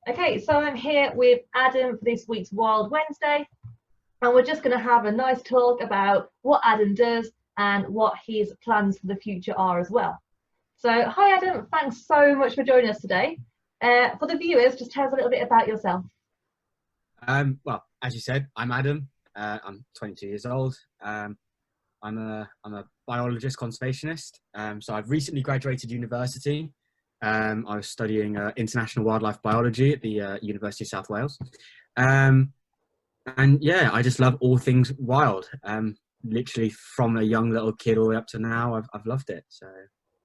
Okay, so I'm here with Adam for this week's Wild Wednesday, and we're just going to have a nice talk about what Adam does and what his plans for the future are as well. So, hi Adam, thanks so much for joining us today. For the viewers, just tell us a little bit about yourself. Well, as you said, I'm Adam. I'm 22 years old. I'm a biologist, conservationist. So I've recently graduated university. I was studying international wildlife biology at the University of South Wales. And yeah, I just love all things wild. Literally from a young little kid all the way up to now, I've loved it. So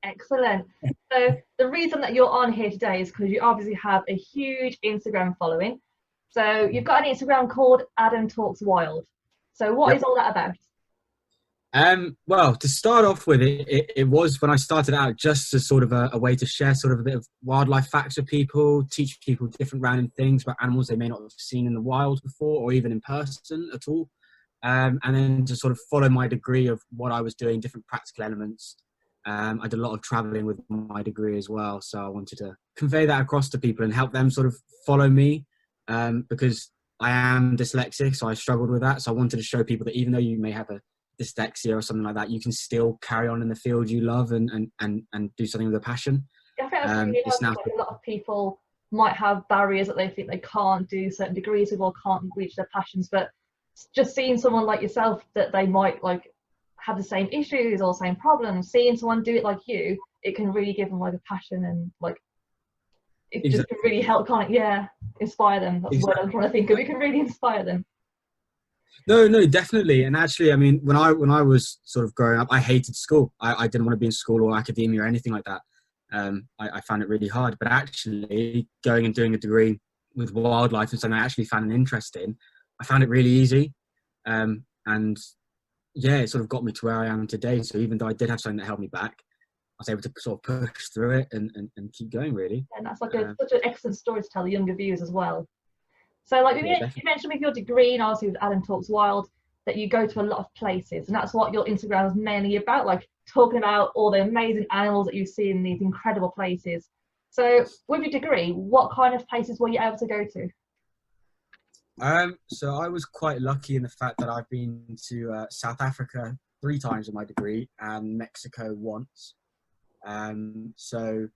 Excellent. So the reason that you're on here today is because you obviously have a huge Instagram following. So you've got an Instagram called Adam Talks Wild. So what is all that about? Well, to start off with, it was when I started out just as sort of a way to share sort of a bit of wildlife facts with people, teach people different random things about animals they may not have seen in the wild before or even in person at all. And then to sort of follow my degree of what I was doing, different practical elements. I did a lot of traveling with my degree as well. So I wanted to convey that across to people and help them sort of follow me because I am dyslexic, so I struggled with that. So I wanted to show people that even though you may have a dyslexia or something like that, you can still carry on in the field you love and do something with a passion. I think that's really nice. Like a lot of people might have barriers that they think they can't do certain degrees with or can't reach their passions, but just seeing someone like yourself that they might like have the same issues or same problems, seeing someone do it like you, it can really give them like a passion and like it just can really help, can't it? Yeah, inspire them. That's what I'm trying to think of. It can really inspire them. No, definitely. And actually, I mean, when I was sort of growing up, I hated school. I didn't want to be in school or academia or anything like that. I found it really hard. But actually, going and doing a degree with wildlife and something I actually found an interest in, I found it really easy. And yeah, it sort of got me to where I am today. So even though I did have something that held me back, I was able to sort of push through it and keep going, really. And that's like such an excellent story to tell the younger viewers as well. So like you mentioned with your degree and obviously with Adam Talks Wild that you go to a lot of places, and that's what your Instagram is mainly about, like talking about all the amazing animals that you see in these incredible places. So with your degree, what kind of places were you able to go to? So I was quite lucky in the fact that I've been to South Africa 3 times in my degree and Mexico once. So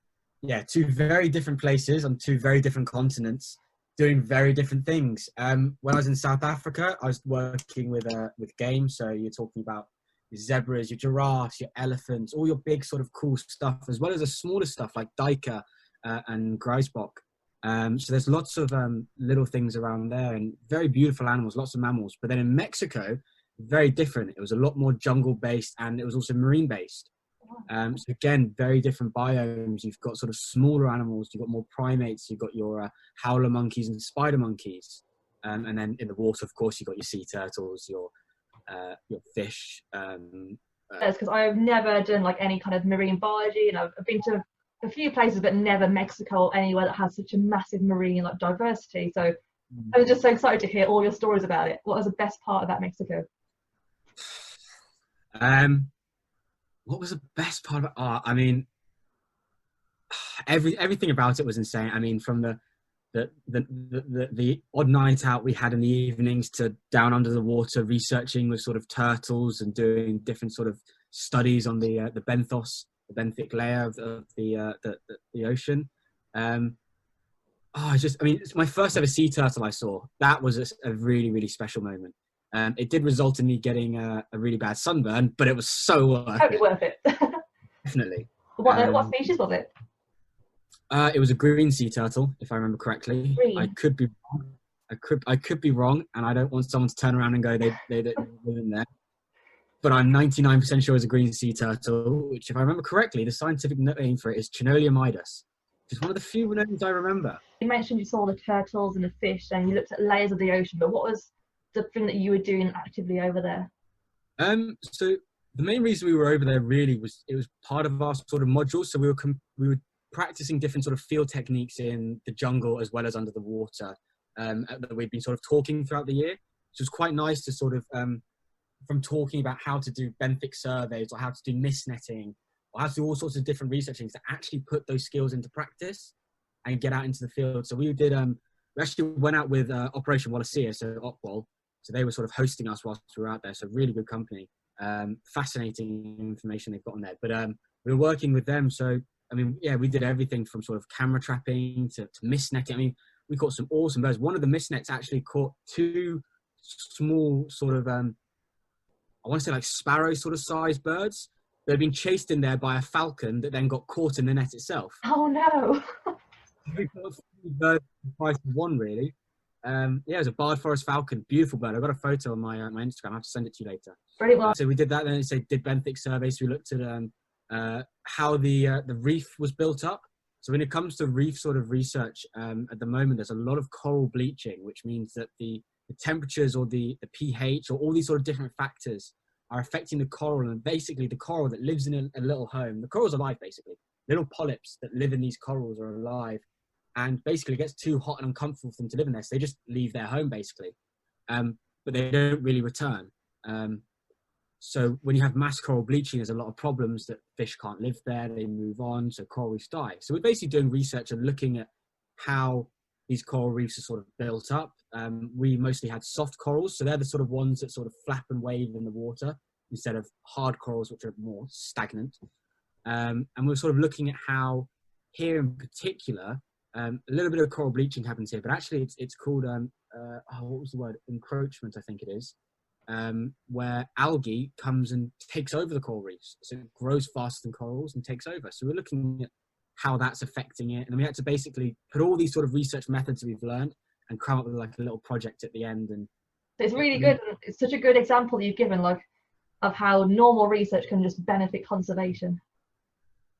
yeah, 2 very different places on 2 very different continents, doing very different things. When I was in South Africa, I was working with game. So you're talking about your zebras, your giraffes, your elephants, all your big sort of cool stuff, as well as the smaller stuff like duiker and grijsbok. So there's lots of little things around there and very beautiful animals, lots of mammals. But then in Mexico, very different. It was a lot more jungle based and it was also marine based. So again, very different biomes. You've got sort of smaller animals, you've got more primates, you've got your howler monkeys and spider monkeys. And then in the water, of course, you've got your sea turtles, your fish. That's because I've never done like any kind of marine biology, and I've been to a few places, but never Mexico or anywhere that has such a massive marine like diversity. So I'm just so excited to hear all your stories about it. What was the best part about Mexico? What was the best part of it? Oh, I mean, everything about it was insane. I mean, from the odd night out we had in the evenings to down under the water researching with sort of turtles and doing different sort of studies on the benthic layer of the ocean. It's my first ever sea turtle I saw. That was a really, really special moment. It did result in me getting a really bad sunburn, but it was so worth it. Definitely. What species was it? It was a green sea turtle, if I remember correctly. Green. I could be wrong. I could be wrong, and I don't want someone to turn around and go they live in there. But I'm 99% sure it's a green sea turtle, which, if I remember correctly, the scientific name for it is Chinolia midas, which is one of the few names I remember. You mentioned you saw the turtles and the fish, and you looked at layers of the ocean. But what was the thing that you were doing actively over there? So the main reason we were over there really was it was part of our sort of module. So we were practicing different sort of field techniques in the jungle as well as under the water that we'd been sort of talking throughout the year. So it was quite nice to sort of from talking about how to do benthic surveys or how to do mist netting or how to do all sorts of different research things to actually put those skills into practice. and get out into the field. So we actually went out with Operation Wallacea, so Opwall. So they were sort of hosting us whilst we were out there. So really good company. Fascinating information they've got on there. But we were working with them. So, I mean, yeah, we did everything from sort of camera trapping to mist netting. I mean, we caught some awesome birds. One of the mist nets actually caught two small sort of, I want to say like sparrow sort of sized birds. They'd been chased in there by a falcon that then got caught in the net itself. Oh no. We caught three birds for the price of one, really. Yeah, it was a barred forest falcon, beautiful bird. I've got a photo on my Instagram. I have to send it to you later. Pretty well. So we did that. Then it did benthic surveys. So we looked at how the reef was built up. So when it comes to reef sort of research, at the moment there's a lot of coral bleaching, which means that the temperatures or the pH or all these sort of different factors are affecting the coral. And basically the coral that lives in a little home, the coral's alive basically. Little polyps that live in these corals are alive. And basically it gets too hot and uncomfortable for them to live in there. So they just leave their home basically. But they don't really return. So when you have mass coral bleaching, there's a lot of problems that fish can't live there. They move on, so coral reefs die. So we're basically doing research and looking at how these coral reefs are sort of built up. We mostly had soft corals. So they're the sort of ones that sort of flap and wave in the water instead of hard corals, which are more stagnant. And we're sort of looking at how here in particular, a little bit of coral bleaching happens here, but actually it's called, what was the word? Encroachment, I think it is, where algae comes and takes over the coral reefs. So it grows faster than corals and takes over. So we're looking at how that's affecting it. And we had to basically put all these sort of research methods we've learned and come up with like a little project at the end. And it's really good. It's such a good example you've given, like, of how normal research can just benefit conservation.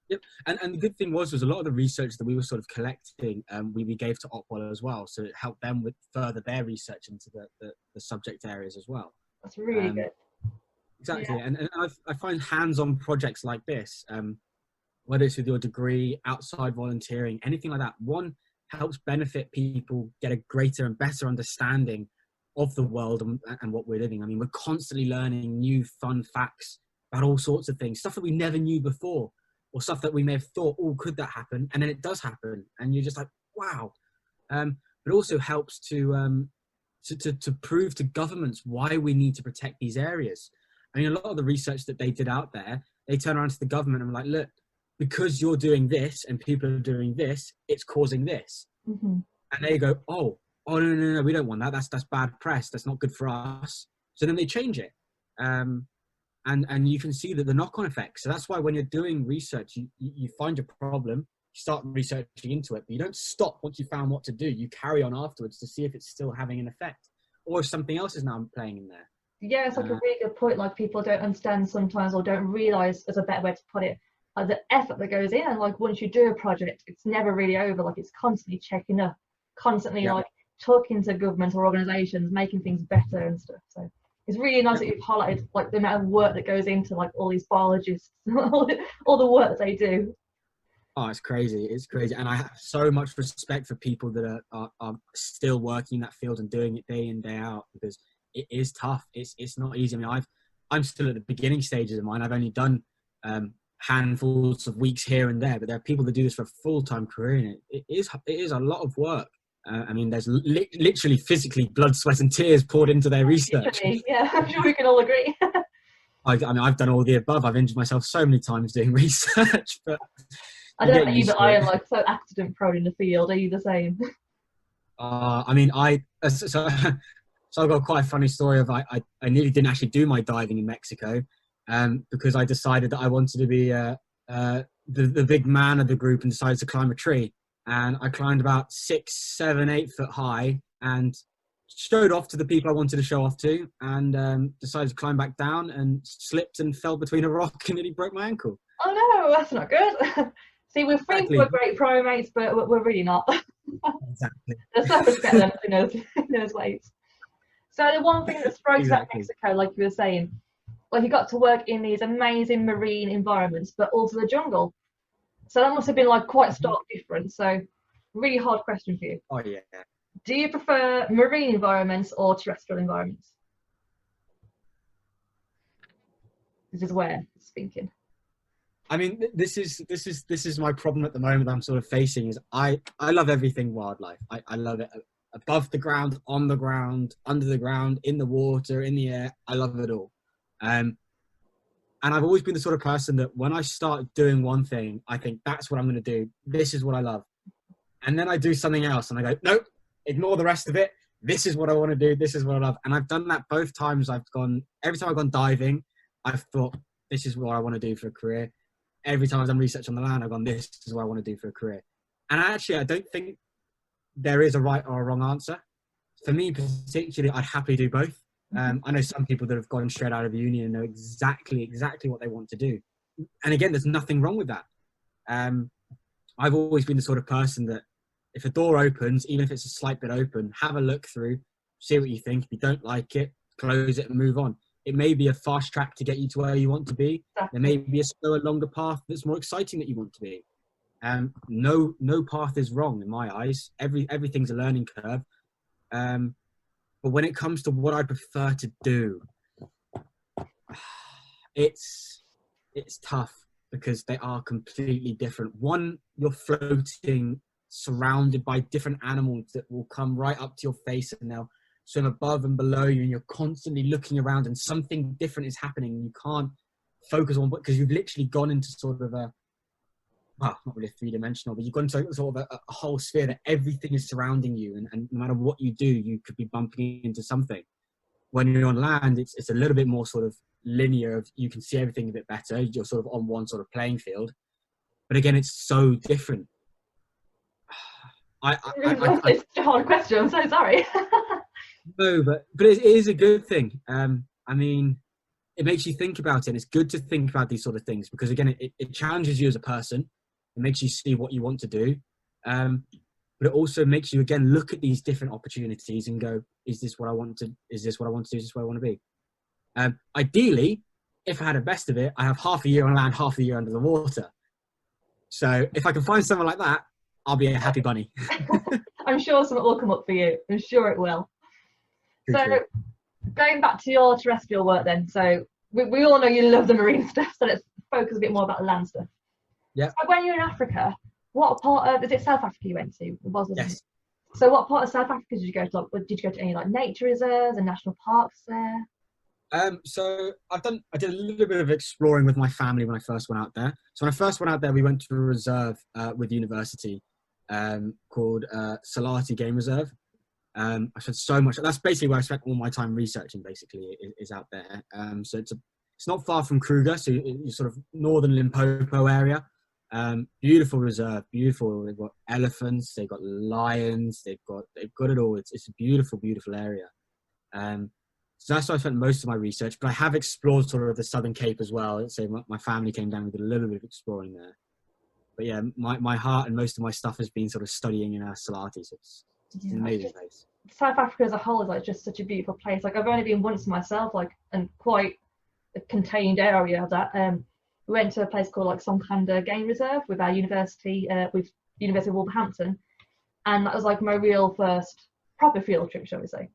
Yep, and the good thing was a lot of the research that we were sort of collecting, we gave to Opwell as well, so it helped them with further their research into the subject areas as well. That's really good. Exactly, yeah. And I find hands-on projects like this, whether it's with your degree, outside volunteering, anything like that, one helps benefit people get a greater and better understanding of the world and what we're living. I mean, we're constantly learning new fun facts about all sorts of things, stuff that we never knew before. Or stuff that we may have thought, oh, could that happen? And then it does happen, and you're just like, wow. It also helps to prove to governments why we need to protect these areas. I mean, a lot of the research that they did out there, they turn around to the government and were like, look, because you're doing this and people are doing this, it's causing this. Mm-hmm. And they go, oh, no, we don't want that. That's bad press. That's not good for us. So then they change it. And you can see that the knock-on effects. So that's why when you're doing research, you find your problem, you start researching into it, but you don't stop once you found what to do. You carry on afterwards to see if it's still having an effect or if something else is now playing in there. Yeah, it's like a really good point. Like, people don't understand sometimes, or don't realise, as a better way to put it, the effort that goes in. And like, once you do a project, it's never really over. Like, it's constantly checking up, constantly like talking to government or organisations, making things better and stuff. So it's really nice that you've highlighted like the amount of work that goes into like all these biologists, all the work that they do. Oh, it's crazy. It's crazy. And I have so much respect for people that are still working in that field and doing it day in, day out, because it is tough. It's not easy. I mean, I'm still at the beginning stages of mine. I've only done handfuls of weeks here and there, but there are people that do this for a full-time career, and it is a lot of work. I mean, there's literally physically blood, sweat and tears poured into their research. Yeah, I'm sure we can all agree. I mean, I've done all the above. I've injured myself so many times doing research, but I don't know you, but I am like so accident prone in the field. Are you the same? I mean, so I've got quite a funny story of I nearly didn't actually do my diving in Mexico, because I decided that I wanted to be the big man of the group and decided to climb a tree. And I climbed about 6, 7, 8 foot high and showed off to the people I wanted to show off to, and decided to climb back down and slipped and fell between a rock and nearly broke my ankle. Oh no, that's not good. See, we think we're great primates, but we're really not. Exactly. There's so much better than in those ways. So the one thing that strikes about Mexico, like you were saying, like you got to work in these amazing marine environments, but also the jungle. So that must have been like quite stark difference. So really hard question for you. Oh yeah. Do you prefer marine environments or terrestrial environments? This is where it's thinking. I mean, this is my problem at the moment that I'm sort of facing is I love everything wildlife. I love it above the ground, on the ground, under the ground, in the water, in the air. I love it all. And I've always been the sort of person that when I start doing one thing, I think that's what I'm going to do. This is what I love. And then I do something else and I go, nope, ignore the rest of it. This is what I want to do. This is what I love. And I've done that both times. Every time I've gone diving, I've thought, this is what I want to do for a career. Every time I've done research on the land, I've gone, this is what I want to do for a career. And actually, I don't think there is a right or a wrong answer. For me, particularly, I'd happily do both. I know some people that have gone straight out of uni and know exactly what they want to do. And again, there's nothing wrong with that. I've always been the sort of person that if a door opens, even if it's a slight bit open, have a look through, see what you think. If you don't like it, close it and move on. It may be a fast track to get you to where you want to be. There may be a slower, longer path that's more exciting that you want to be. No path is wrong in my eyes. Everything's a learning curve. But when it comes to what I prefer to do, it's tough because they are completely different. One, you're floating, surrounded by different animals that will come right up to your face and they'll swim above and below you, and you're constantly looking around and something different is happening and you can't focus on because you've literally gone into sort of not really three-dimensional, but you've gone into sort of a whole sphere that everything is surrounding you, and no matter what you do, you could be bumping into something. When you're on land, it's a little bit more sort of linear. You can see everything a bit better. You're sort of on one sort of playing field. But again, it's so different. It's a hard question. I'm so sorry. No, but it is a good thing. I mean, it makes you think about it. And it's good to think about these sort of things because, again, it challenges you as a person. It makes you see what you want to do. But it also makes you, again, look at these different opportunities and go, is this what I want to do? Is this where I want to be? Ideally, if I had a best of it, I have half a year on land, half a year under the water. So if I can find someone like that, I'll be a happy bunny. I'm sure something will come up for you. I'm sure it will. True. Going back to your terrestrial work then, so we all know you love the marine stuff, so let's focus a bit more about the land stuff. Yeah. So when you're in Africa, what part of, is it South Africa you went to? Yes. So what part of South Africa did you go to? Like, did you go to any like nature reserves and national parks there? So I did a little bit of exploring with my family when I first went out there. So when I first went out there, we went to a reserve with university called Salati Game Reserve. I spent so much. That's basically where I spent all my time researching. Basically, is out there. So it's not far from Kruger, so you're sort of northern Limpopo area. Beautiful reserve, beautiful. They've got elephants, they've got lions, they've got it all. It's a beautiful, beautiful area. So that's where I spent most of my research. But I have explored sort of the Southern Cape as well. So my family came down and did a little bit of exploring there. But yeah, my heart and most of my stuff has been sort of studying in Salati. So it's an amazing place. South Africa as a whole is like just such a beautiful place. Like I've only been once myself, like, and quite a contained area of that. We went to a place called like Sonkanda Game Reserve with our university, with University of Wolverhampton, and that was like my real first proper field trip, shall we say?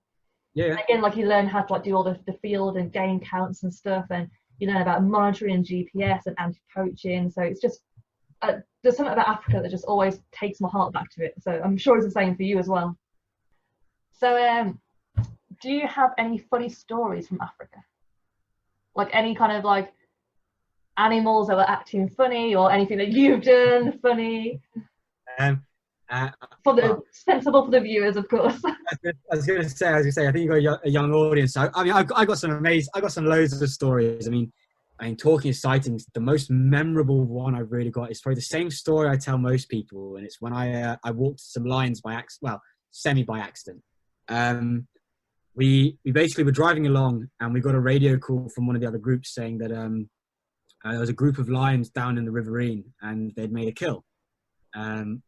Yeah. And again, like you learn how to like do all the field and game counts and stuff, and you learn about monitoring and GPS and anti-poaching. So it's just there's something about Africa that just always takes my heart back to it. So I'm sure it's the same for you as well. So do you have any funny stories from Africa? Like any kind of like animals that were acting funny or anything that you've done funny? Sensible for the viewers, of course. I was going to say, I think you got a young audience. So, I mean, I got some loads of stories. I mean, talking of sightings, the most memorable one I've really got is probably the same story I tell most people, and it's when I walked some lions semi by accident. We basically were driving along, and we got a radio call from one of the other groups saying that there was a group of lions down in the riverine, and they'd made a kill. And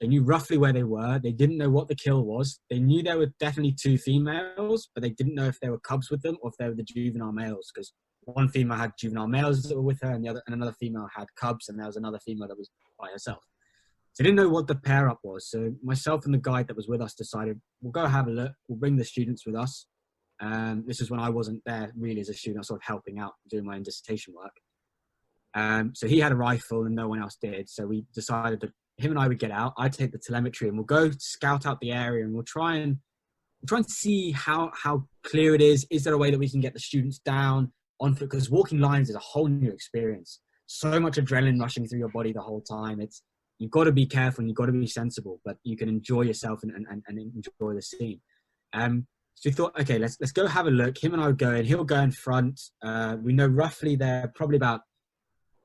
they knew roughly where they were. They didn't know what the kill was. They knew there were definitely 2 females, but they didn't know if there were cubs with them or if they were the juvenile males, because one female had juvenile males that were with her, and another female had cubs, and there was another female that was by herself. So they didn't know what the pair up was. So myself and the guide that was with us decided, we'll go have a look. We'll bring the students with us. This is when I wasn't there really as a student. I was sort of helping out, doing my own dissertation work. So he had a rifle and no one else did. So we decided that him and I would get out. I'd take the telemetry and we'll go scout out the area, and we'll try and see how clear it is. Is there a way that we can get the students down on foot? Because walking lines is a whole new experience. So much adrenaline rushing through your body the whole time. You've got to be careful and you've got to be sensible, but you can enjoy yourself and enjoy the scene. So we thought, okay, let's go have a look. Him and I would go in. He'll go in front. We know roughly they're probably about,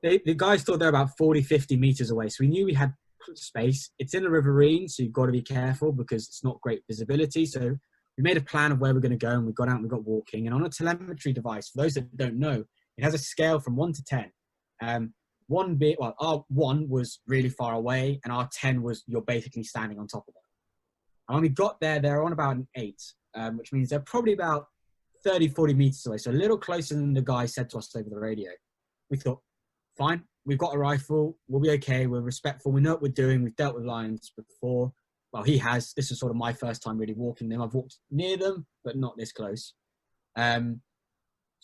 the guys thought they're about 40, 50 meters away. So we knew we had space. It's in a riverine, so you've got to be careful because it's not great visibility. So we made a plan of where we're going to go, and we got out and we got walking. And on a telemetry device, for those that don't know, it has a scale from 1 to 10. Our 1 was really far away, and our 10 was you're basically standing on top of them. And when we got there, they're on about an 8, which means they're probably about 30, 40 meters away. So a little closer than the guy said to us over the radio. We thought, fine, we've got a rifle, we'll be okay, we're respectful, we know what we're doing, we've dealt with lions before. Well, he has. This is sort of my first time really walking them. I've walked near them, but not this close. So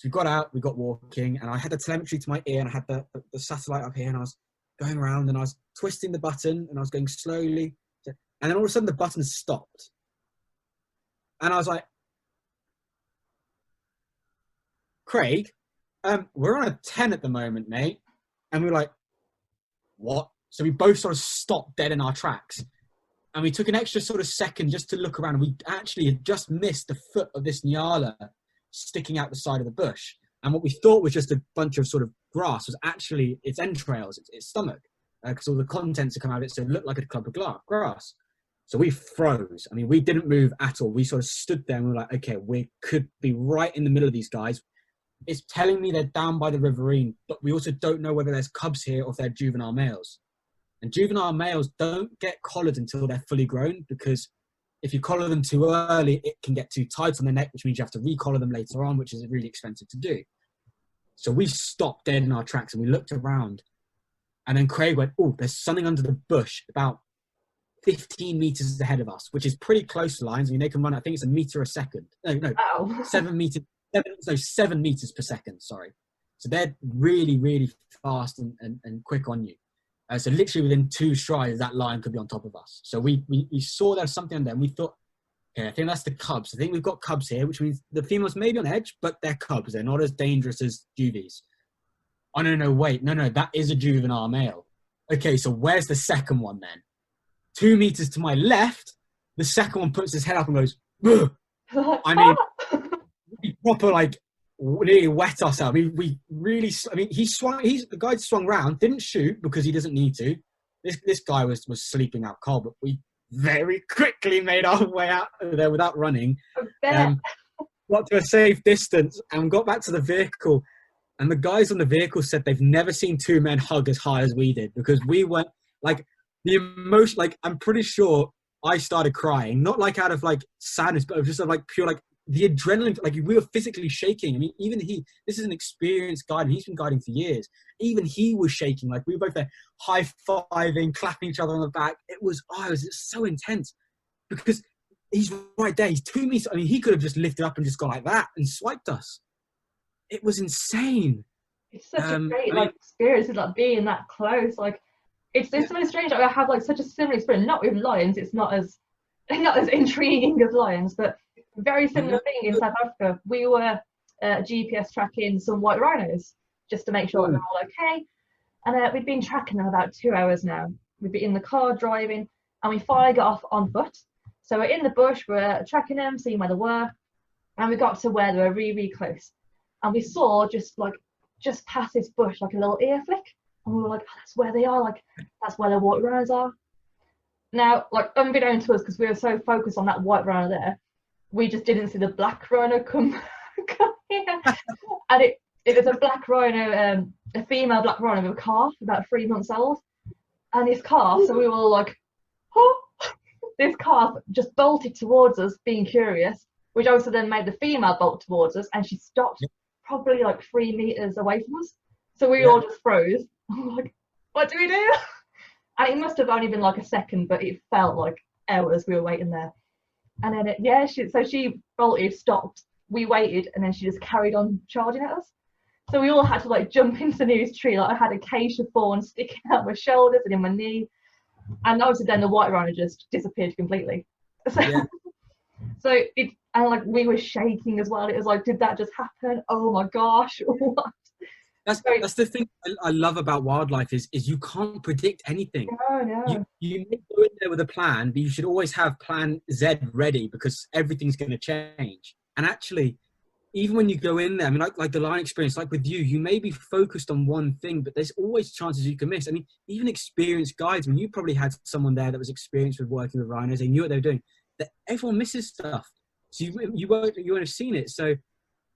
we got out, we got walking, and I had the telemetry to my ear, and I had the satellite up here, and I was going around, and I was twisting the button, and I was going slowly. And then all of a sudden, the button stopped. And I was like, Craig, we're on a 10 at the moment, mate. And we were like, what? So we both sort of stopped dead in our tracks. And we took an extra sort of second just to look around. And we actually had just missed the foot of this nyala sticking out the side of the bush. And what we thought was just a bunch of sort of grass was actually its entrails, its stomach, because all the contents had come out of it, so it looked like a clump of grass. So we froze. I mean, we didn't move at all. We sort of stood there and we were like, okay, we could be right in the middle of these guys. It's telling me they're down by the riverine, but we also don't know whether there's cubs here or if they're juvenile males. And juvenile males don't get collared until they're fully grown, because if you collar them too early, it can get too tight on the neck, which means you have to recollar them later on, which is really expensive to do. So we stopped dead in our tracks and we looked around. And then Craig went, oh, there's something under the bush about 15 meters ahead of us, which is pretty close to lines. I mean, they can run, I think it's a meter a second. No, Ow. 7 meters per second, sorry. So they're really, really fast and quick on you. So literally within 2 strides, that lion could be on top of us. So we saw there was something on there, and we thought, okay, I think that's the cubs. I think we've got cubs here, which means the females may be on edge, but they're cubs. They're not as dangerous as juvies. Oh, no, wait. No, that is a juvenile male. Okay, so where's the second one then? 2 meters to my left, the second one puts his head up and goes, ugh. I mean, we proper, like, really wet ourselves. I mean, the guy swung round, didn't shoot because he doesn't need to. This guy was sleeping out cold, but we very quickly made our way out of there without running. Got to a safe distance and got back to the vehicle. And the guys on the vehicle said they've never seen 2 men hug as high as we did, because we went, like, the emotion, like, I'm pretty sure I started crying, not like out of like sadness, but just of like pure, like, the adrenaline, like, we were physically shaking. I mean, even this is an experienced guide, and he's been guiding for years. Even he was shaking. Like, we were both there high-fiving, clapping each other on the back. It was so intense, because he's right there. He's 2 meters. I mean, he could have just lifted up and just gone like that and swiped us. It was insane. It's such a great experience of like being that close. Like, it's so strange. Like, I have like such a similar experience. Not with lions. It's not as intriguing as lions, but very similar thing in South Africa. We were GPS tracking some white rhinos just to make sure they're all okay. And we've been tracking them about 2 hours now. We've been in the car driving, and we finally got off on foot. So we're in the bush, we're tracking them, seeing where they were, and we got to where they were really, really close. And we saw just past this bush, like a little ear flick. And we were like, oh, that's where they are. Like, that's where the white rhinos are. Now, like, unbeknown to us, because we were so focused on that white rhino there, we just didn't see the black rhino come here. And it was a black rhino, a female black rhino with a calf, about 3 months old. And his calf, so we were like, oh, this calf just bolted towards us, being curious, which also then made the female bolt towards us, and she stopped probably like 3 meters away from us. So we all just froze. We were like, what do we do? And it must have only been like a second, but it felt like hours we were waiting there. And then she bolted, stopped, we waited, and then she just carried on charging at us. So we all had to like jump into the nearest tree. Like I had acacia thorn sticking out my shoulders and in my knee, and obviously then the white rhino just disappeared completely. So, Yeah. so it, and like we were shaking as well. It was like, did that just happen? Oh my gosh, what? That's the thing I love about wildlife is you can't predict anything. No. You may go in there with a plan, but you should always have plan Z ready because everything's going to change. And actually, even when you go in there, I mean, like the lion experience, like with you, you may be focused on one thing, but there's always chances you can miss. I mean, even experienced guides, when you probably had someone there that was experienced with working with rhinos, they knew what they were doing, that everyone misses stuff. So you won't have seen it. So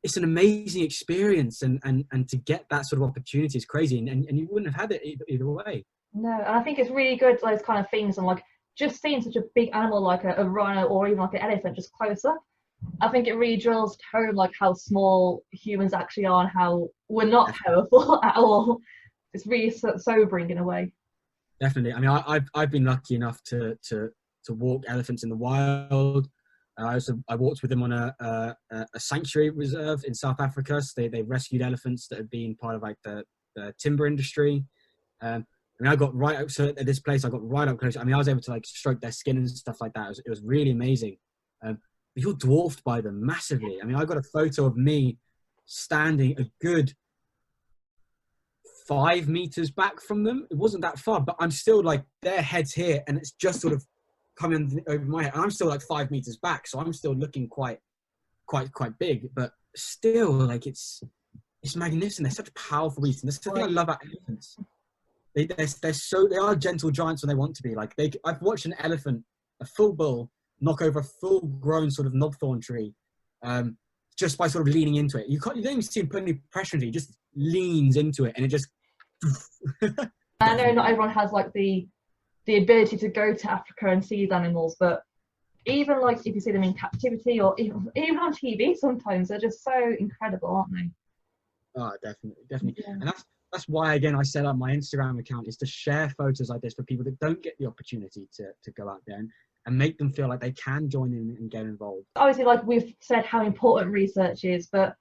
it's an amazing experience, and to get that sort of opportunity is crazy, and you wouldn't have had it either way. No, and I think it's really good, those kind of things, and like just seeing such a big animal like a rhino or even like an elephant just closer. I think it really drills home like how small humans actually are and how we're not powerful at all. It's really sobering in a way. Definitely. I mean, I've been lucky enough to walk elephants in the wild. I walked with them on a sanctuary reserve in South Africa. So they rescued elephants that had been part of like the timber industry. I mean, I got right up, so at this place, I got right up close. I mean, I was able to like stroke their skin and stuff like that. It was really amazing. But you're dwarfed by them massively. I mean, I got a photo of me standing a good 5 meters back from them. It wasn't that far, but I'm still like their heads here, and it's just sort of coming over my head. And I'm still like 5 meters back, so I'm still looking quite big. But still, like it's magnificent. They're such powerful beasts, and that's the thing I love about elephants. They are gentle giants when they want to be. Like I've watched an elephant, a full bull, knock over a full-grown sort of knobthorn tree, just by sort of leaning into it. You don't even see him put any pressure into it. He just leans into it, and it just. I know not everyone has like the ability to go to Africa and see these animals, but even like if you see them in captivity or even on TV, sometimes they're just so incredible, aren't they? Oh, definitely. Yeah. And that's why, again, I set up my Instagram account, is to share photos like this for people that don't get the opportunity to go out there and make them feel like they can join in and get involved. Obviously, like we've said how important research is, but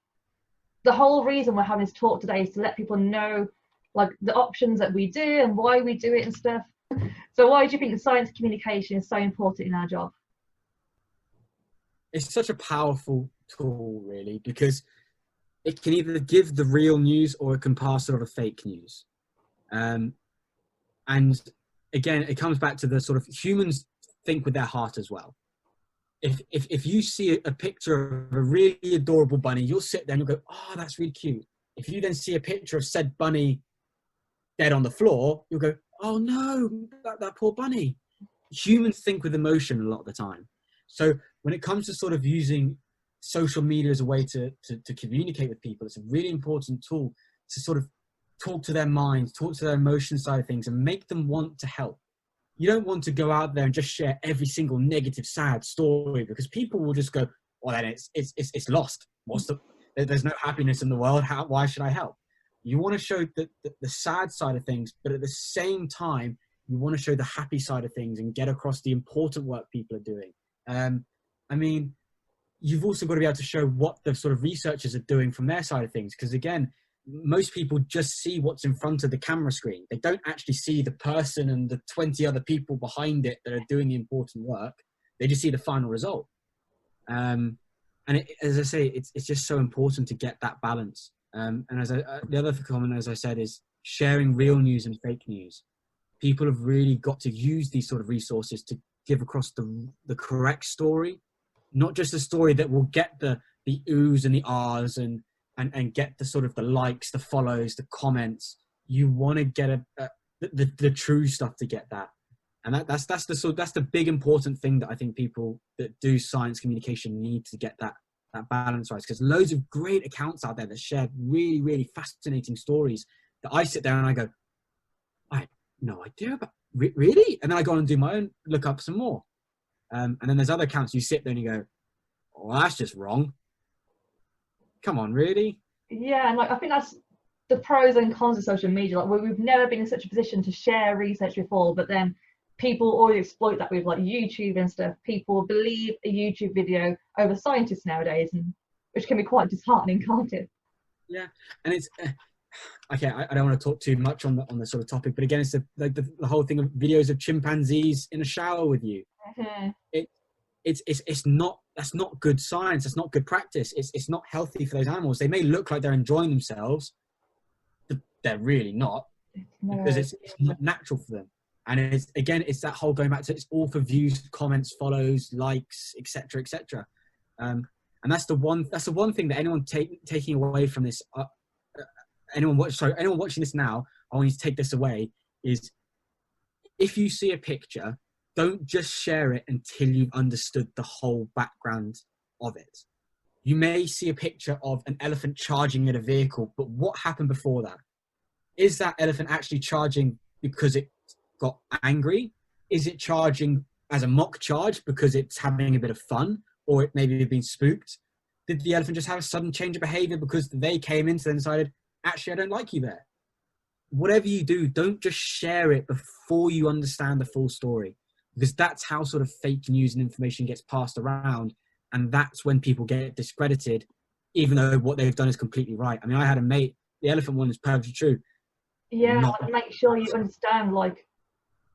the whole reason we're having this talk today is to let people know like the options that we do and why we do it and stuff. So why do you think science communication is so important in our job? It's such a powerful tool, really, because it can either give the real news or it can pass a lot of fake news. And again, it comes back to the sort of humans think with their heart as well. If you see a picture of a really adorable bunny, you'll sit there and you'll go, oh, that's really cute. If you then see a picture of said bunny dead on the floor, you'll go, oh no, that poor bunny. Humans think with emotion a lot of the time. So when it comes to sort of using social media as a way to communicate with people, it's a really important tool to sort of talk to their minds, talk to their emotion side of things, and make them want to help. You don't want to go out there and just share every single negative, sad story, because people will just go, well, then it's lost. There's no happiness in the world. Why should I help? You want to show the sad side of things, but at the same time, you want to show the happy side of things and get across the important work people are doing. I mean, you've also got to be able to show what the sort of researchers are doing from their side of things. Because again, most people just see what's in front of the camera screen. They don't actually see the person and the 20 other people behind it that are doing the important work. They just see the final result. And as I say, it's just so important to get that balance. And the other comment, as I said, is sharing real news and fake news. People have really got to use these sort of resources to give across the correct story, not just a story that will get the oohs and the ahs and get the sort of the likes, the follows, the comments. You want to get the true stuff to get that. And that's the big important thing that I think people that do science communication need to get that balance right. Because loads of great accounts out there that share really, really fascinating stories that I sit there and I go, I had no idea about, really? And then I go on and do my own, look up some more. And then there's other accounts you sit there and you go, oh, that's just wrong. Come on, really? Yeah, and like I think that's the pros and cons of social media. Like we've never been in such a position to share research before, but then people always exploit that with like YouTube and stuff. People believe a YouTube video over scientists nowadays, and which can be quite disheartening, can't it? Yeah, and it's okay. I don't want to talk too much on the sort of topic, but again, it's the whole thing of videos of chimpanzees in a shower with you. Mm-hmm. It's not, that's not good science. That's not good practice. It's not healthy for those animals. They may look like they're enjoying themselves, but they're really not, because it's not natural for them. And it's that whole going back to, it's all for views, comments, follows, likes, etc., etc. And that's the one thing that anyone taking away from this, anyone watching this now, I want you to take this away, is if you see a picture, don't just share it until you've understood the whole background of it. You may see a picture of an elephant charging at a vehicle, but what happened before that? Is that elephant actually charging because it got angry? Is it charging as a mock charge because it's having a bit of fun, or it maybe been spooked? Did the elephant just have a sudden change of behavior because they came into them and decided, actually, I don't like you there? Whatever you do, don't just share it before you understand the full story, because that's how sort of fake news and information gets passed around, and that's when people get discredited, even though what they've done is completely right. I mean, I had a mate, the elephant one is perfectly true. Yeah, like, make sure you understand, like,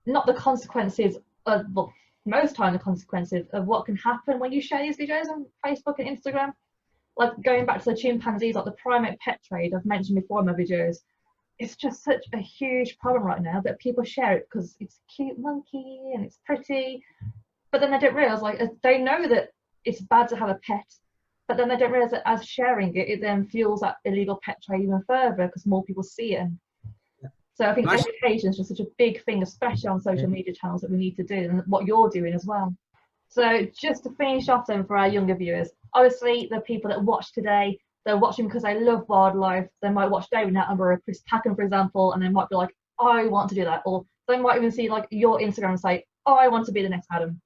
not the consequences of, well, most time the consequences of what can happen when you share these videos on Facebook and Instagram. Like, going back to the chimpanzees, like the primate pet trade I've mentioned before in my videos, it's just such a huge problem right now that people share it because it's a cute monkey and it's pretty, but then they don't realize, like, they know that it's bad to have a pet, but then they don't realize that as sharing it, it then fuels that illegal pet trade even further because more people see it. So I think education is just such a big thing, especially on social media channels, that we need to do, and what you're doing as well. So just to finish off then for our younger viewers, obviously the people that watch today, they're watching because they love wildlife. They might watch David Attenborough or Chris Packham, for example, and they might be like, I want to do that. Or they might even see like your Instagram and say, oh, I want to be the next Adam.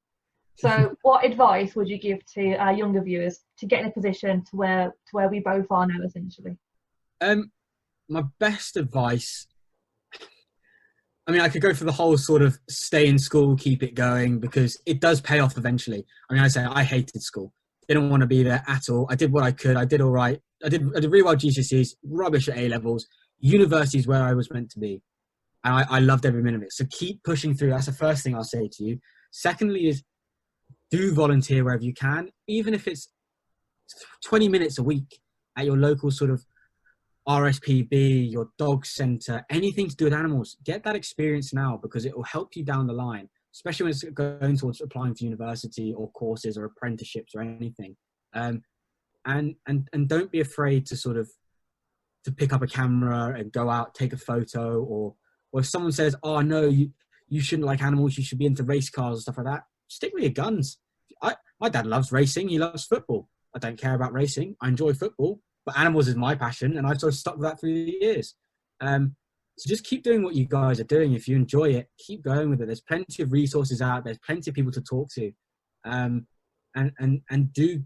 So what advice would you give to our younger viewers to get in a position to where we both are now, essentially? My best advice, I mean, I could go for the whole sort of stay in school, keep it going, because it does pay off eventually. I mean, I hated school. Didn't want to be there at all. I did what I could. I did all right. I did really well at GCSEs, rubbish at A-levels. University is where I was meant to be. And I loved every minute of it. So keep pushing through. That's the first thing I'll say to you. Secondly is do volunteer wherever you can, even if it's 20 minutes a week at your local sort of RSPB, your dog centre, anything to do with animals. Get that experience now, because it will help you down the line, especially when it's going towards applying for university or courses or apprenticeships or anything. And don't be afraid to sort of to pick up a camera and go out, take a photo, or if someone says, oh no, you shouldn't like animals, you should be into race cars and stuff like that, stick with your guns. My dad loves racing, he loves football. I don't care about racing, I enjoy football, but animals is my passion, and I've sort of stuck with that through the years. So just keep doing what you guys are doing. If you enjoy it, keep going with it. There's plenty of resources out there. There's plenty of people to talk to, and do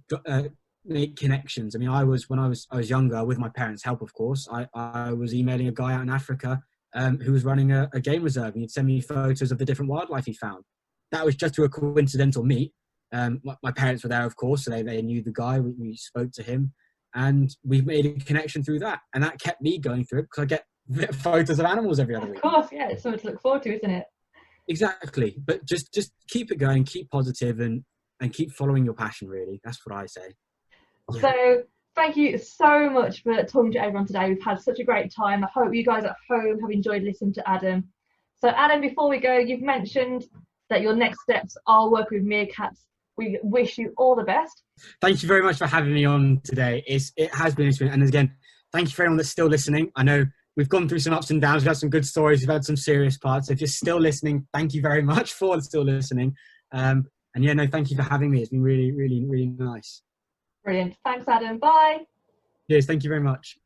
make connections. I mean, when I was younger, with my parents' help, of course, I was emailing a guy out in Africa who was running a game reserve, and he'd send me photos of the different wildlife he found. That was just through a coincidental meet. My parents were there, of course, so they knew the guy. We spoke to him, and we made a connection through that, and that kept me going through it because I get photos of animals every other week. Of course, yeah, it's something to look forward to, isn't it? Exactly, but just keep it going, keep positive, and keep following your passion. Really, that's what I say. Yeah. So thank you so much for talking to everyone today. We've had such a great time. I hope you guys at home have enjoyed listening to Adam. So Adam, before we go, you've mentioned that your next steps are working with meerkats. We wish you all the best. Thank you very much for having me on today. It has been interesting. And again, thank you for everyone that's still listening. I know we've gone through some ups and downs. We've had some good stories. We've had some serious parts. So if you're still listening, thank you very much for still listening. And yeah, no, thank you for having me. It's been really, really, really nice. Brilliant. Thanks, Adam. Bye. Cheers. Thank you very much.